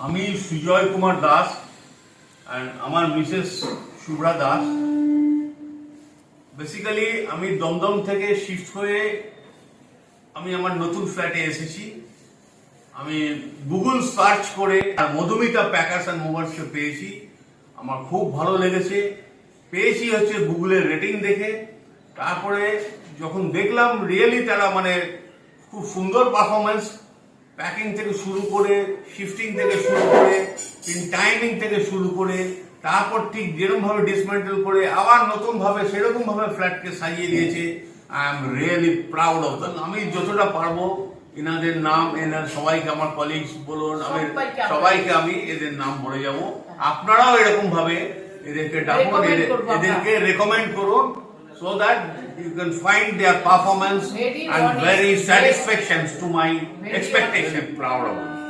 আমি সুজয় কুমার দাস and আমার Mrs Shubhra Das. Basically আমি দমদম থেকে শিফট হয়ে আমি আমার নতুন ফ্ল্যাটে এসেছি। আমি গুগল সার্চ করে মধুমিতা প্যাকার্স অ্যান্ড মুভার্সকে পেয়েছি। আমার খুব ভালো লেগেছে। পেয়েছি হচ্ছে গুগলের রেটিং দেখে। তারপরে যখন দেখলাম রিয়েলি তারা খুব সুন্দর পারফরমেন্স, প্যাকিং থেকে শুরু করে, শিফটিং থেকে শুরু করে, টাইমিং থেকে শুরু করে, তারপর ঠিক যেরকম ভাবে ডিসমেন্টেল করে আবার নতুন ভাবে সেরকম ভাবে ফ্ল্যাটকে সাজিয়ে দিয়েছে। I am really proud of them. আমি যতটা পারবো এনাদের নাম, এনার সবাইকে, আমার কলিগস বলুন, আমি সবাইকে আমি এদের নাম বলে যাব। আপনারাও এরকম ভাবে এদেরকে ডাকুন, এদেরকে রেকমেন্ড করুন, so that you can find their performance and very satisfactions to my expectation. Proud of them.